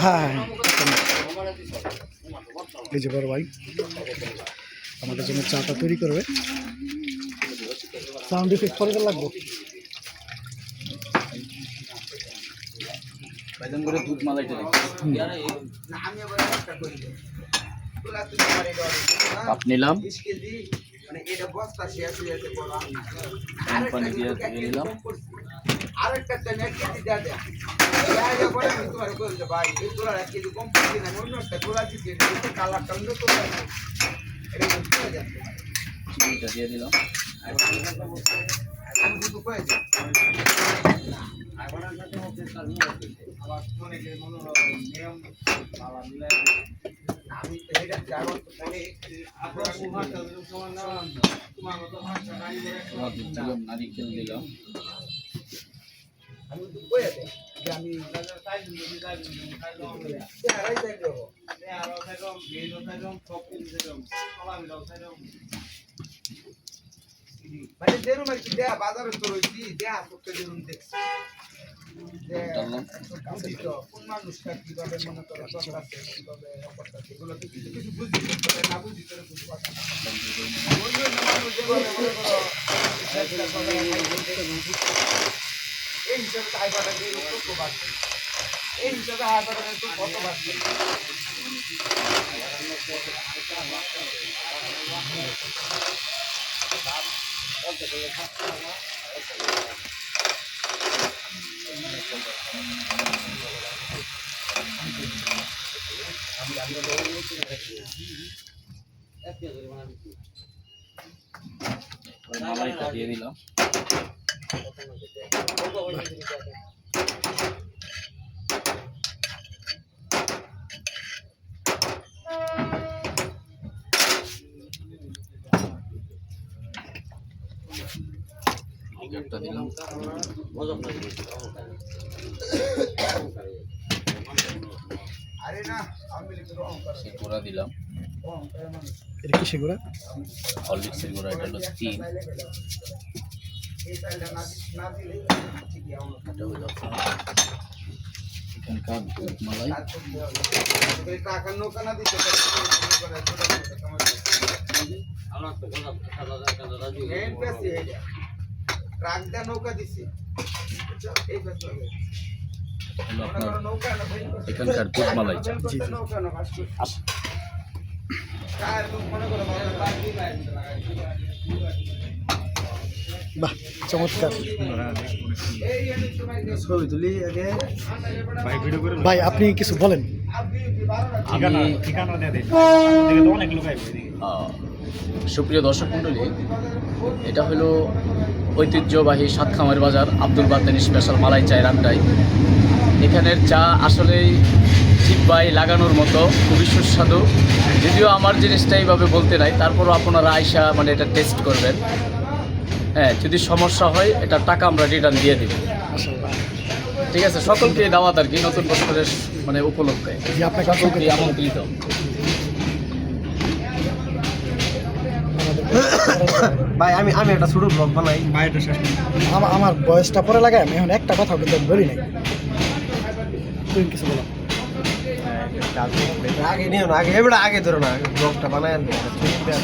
হ্যাঁ এই যে বড় ভাই আমাদের জন্য চাটা তৈরি করবে। সাউন্ড ইফেক্ট পরে লাগবো। দুধ মালাইটা কাপ নিলাম, পানি দিয়ে নিলাম। চিনিটা দিয়ে দিলাম। নারিকেল দিলাম। বাজারে তো রয়েছি দেয়া দেখছি কোন মানুষটা কিভাবে মনে করে কিভাবে এগুলো তো কিছু কিছু বুঝি না বুঝি করে কিছু কথা এই হিসাবে হাইপাটা দিয়ে কত বাড়ছে, এই হিসাবে হাইপাটা তো কত বাড়ছে। মালাইটা দিয়ে দিলাম। দিলাম গুঁড়া দিলাম। এটা কিসের গুঁড়া? হরলিক্সের গুঁড়া। এটা হলো 3। এখানকার দুধ মালাই। এখানকার দুধ মালাই। বাহ চমৎকার ছবি তুলি আগে ভাই, আপনি কিছু বলেন। সুপ্রিয় দর্শক মণ্ডলী, এটা হলো ঐতিহ্যবাহী সাতখামার বাজার আব্দুল বাত্তানি স্পেশাল মালাই চায়ের আড্ডায়। এখানের চা আসলেই জিহ্বায় লাগানোর মতো, খুবই সুস্বাদু। যদিও আমার জিনিসটা এইভাবে বলতে নাই, তারপরও আপনারা আইসা মানে এটা টেস্ট করবেন। হ্যাঁ, যদি সমস্যা হয় এটা টাকা আমরা রিটার্ন দিয়ে দিব। ঠিক আছে, সকলকে দাওয়াত আর কি, নতুন বছরের মানে উপলক্ষে সকলকে আমন্ত্রিত। ভাই আমি একটা ছোট ব্লগ বানাই। আমার বয়সটা পরে লাগাই, আমি এখন একটা কথা কিন্তু বলি নাই। তুই কিছু বলো। আগে নিও না, আগে ধরো না, ব্লগটা বানায়